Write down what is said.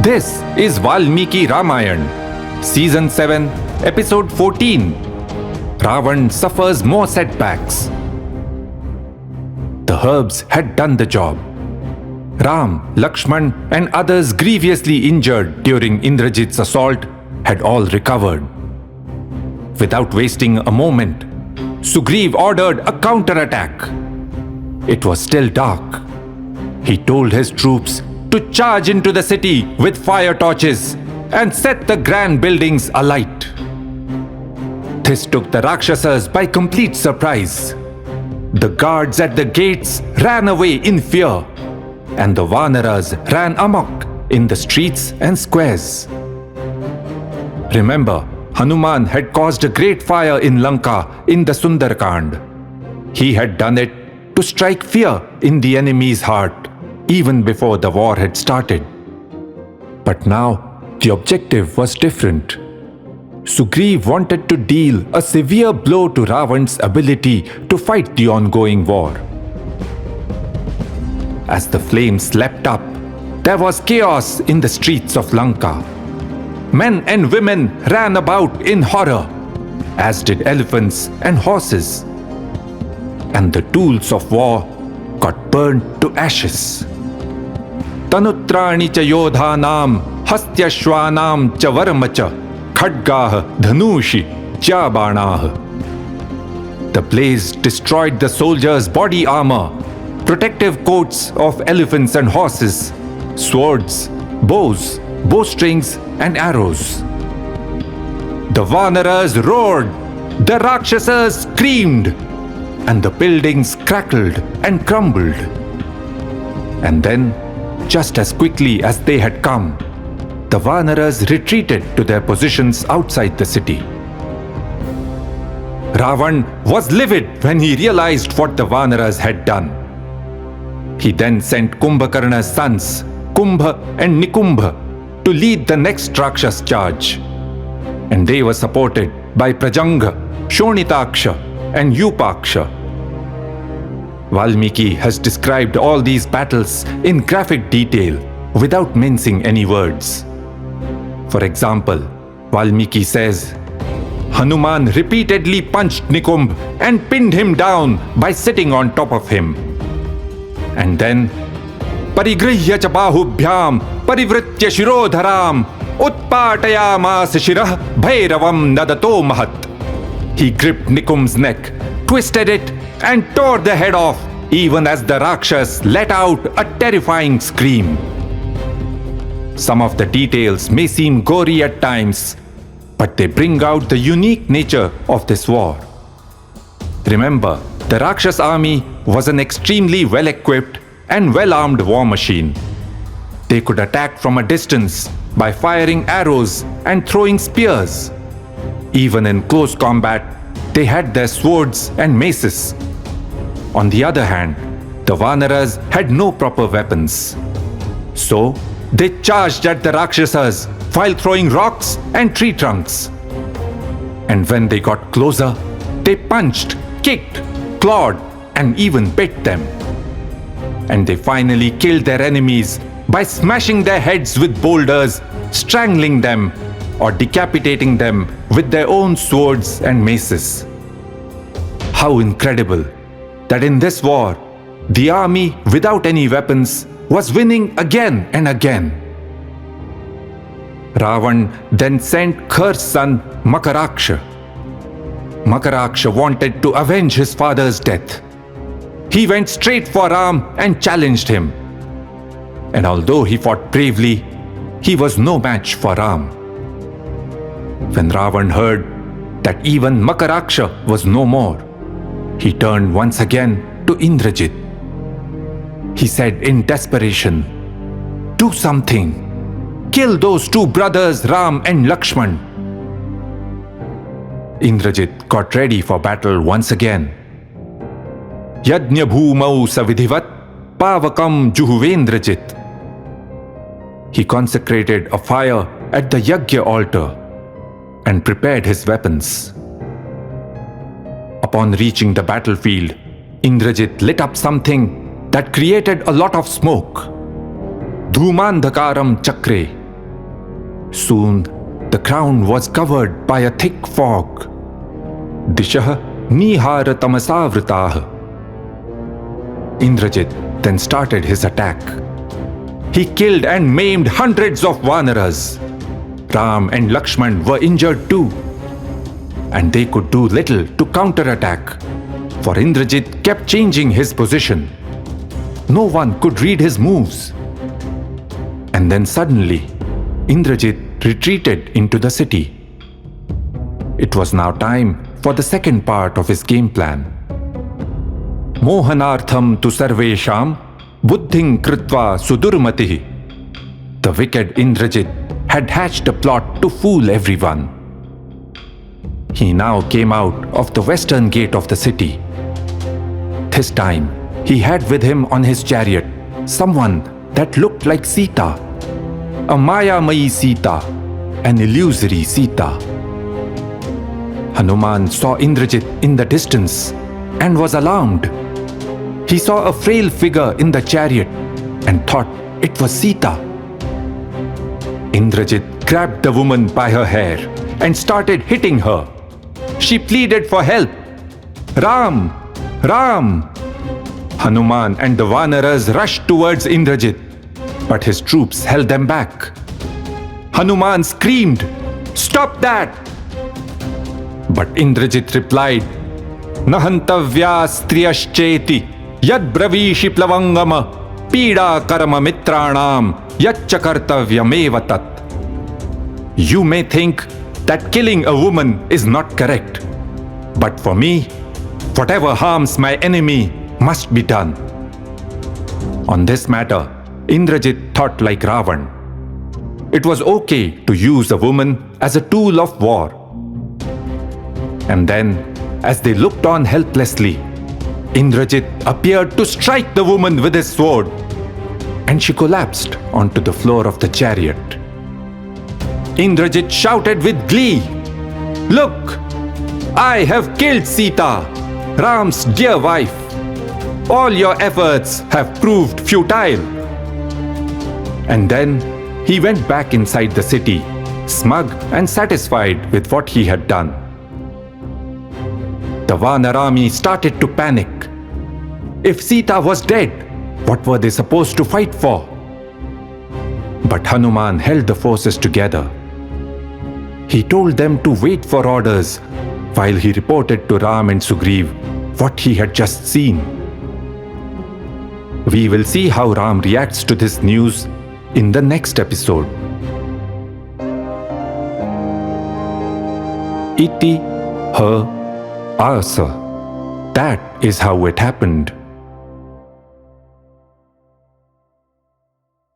This is Valmiki Ramayan, Season 7, Episode 14. Ravan suffers more setbacks. The herbs had done the job. Ram, Lakshman, and others grievously injured during Indrajit's assault had all recovered. Without wasting a moment, Sugriv ordered a counterattack. It was still dark. He told his troops to charge into the city with fire torches and set the grand buildings alight. This took the Rakshasas by complete surprise. The guards at the gates ran away in fear, and the Vanaras ran amok in the streets and squares. Remember, Hanuman had caused a great fire in Lanka in the Sundarkand. He had done it to strike fear in the enemy's heart, even before the war had started. But now, the objective was different. Sugriv wanted to deal a severe blow to Ravan's ability to fight the ongoing war. As the flames leapt up, there was chaos in the streets of Lanka. Men and women ran about in horror, as did elephants and horses. And the tools of war got burned to ashes. Tanutrani cha yodhanam, hastyashvanam cha varmacha, khadgah dhanushi cha banah. The blaze destroyed the soldiers' body armor, protective coats of elephants and horses, swords, bows, bowstrings, and arrows. The Vanaras roared, the Rakshasas screamed, and the buildings crackled and crumbled. And then, just as quickly as they had come, the Vanaras retreated to their positions outside the city. Ravan was livid when he realized what the Vanaras had done. He then sent Kumbhakarna's sons, Kumbha and Nikumbha, to lead the next Rakshas charge. And they were supported by Prajanga, Shonitaksha, and Yupaksha. Valmiki has described all these battles in graphic detail without mincing any words. For example, Valmiki says, Hanuman repeatedly punched Nikumbh and pinned him down by sitting on top of him. And then, Parigrihya cha bahubhyam parivritya shirodharam utpatayamas shirah bhairavam nadato mahat. He gripped Nikumbh's neck, twisted it, and tore the head off, even as the Rakshas let out a terrifying scream. Some of the details may seem gory at times, but they bring out the unique nature of this war. Remember, the Rakshas army was an extremely well-equipped and well-armed war machine. They could attack from a distance by firing arrows and throwing spears. Even in close combat, they had their swords and maces. On the other hand, the Vanaras had no proper weapons. So, they charged at the Rakshasas while throwing rocks and tree trunks. And when they got closer, they punched, kicked, clawed, and even bit them. And they finally killed their enemies by smashing their heads with boulders, strangling them, or decapitating them with their own swords and maces. How incredible that in this war, the army without any weapons was winning again and again. Ravan then sent Khar's son Makaraksha. Makaraksha wanted to avenge his father's death. He went straight for Ram and challenged him. And although he fought bravely, he was no match for Ram. When Ravan heard that even Makaraksha was no more, he turned once again to Indrajit. He said in desperation, "Do something. Kill those two brothers Ram and Lakshman." Indrajit got ready for battle once again. Yajna bhumau savidhivat pavakam juhuvendrajit. He consecrated a fire at the Yajna altar and prepared his weapons. Upon reaching the battlefield, Indrajit lit up something that created a lot of smoke. Dhumandhakaram chakre, Soon, the ground was covered by a thick fog. Dishah nihara tamasavritah. Indrajit then started his attack. He killed and maimed hundreds of Vanaras. Ram and Lakshman were injured too, and they could do little to counterattack, for Indrajit kept changing his position. No one could read his moves. And then suddenly, Indrajit retreated into the city. It was now time for the second part of his game plan. Mohanartham tu sarvesham buddhing kritva sudurmatihi. The wicked Indrajit had hatched a plot to fool everyone. He now came out of the western gate of the city. This time, he had with him on his chariot someone that looked like Sita, a Mayamayi Sita, an illusory Sita. Hanuman saw Indrajit in the distance and was alarmed. He saw a frail figure in the chariot and thought it was Sita. Indrajit grabbed the woman by her hair and started hitting her. She pleaded for help. Ram! Ram! Hanuman and the Vanaras rushed towards Indrajit, but his troops held them back. Hanuman screamed, "Stop that!" But Indrajit replied, Nahantavyas yad bravishi plavangama pida karma mitranam yacchakartavyameva tat. You may think that killing a woman is not correct, but for me, whatever harms my enemy must be done. On this matter, Indrajit thought like Ravan. It was okay to use a woman as a tool of war. And then, as they looked on helplessly, Indrajit appeared to strike the woman with his sword, and she collapsed onto the floor of the chariot. Indrajit shouted with glee, "Look! I have killed Sita, Ram's dear wife. All your efforts have proved futile." And then he went back inside the city, smug and satisfied with what he had done. The Vanarami started to panic. If Sita was dead, what were they supposed to fight for? But Hanuman held the forces together. He told them to wait for orders while he reported to Ram and Sugriv what he had just seen. We will see how Ram reacts to this news in the next episode. Iti ha asa. That is how it happened.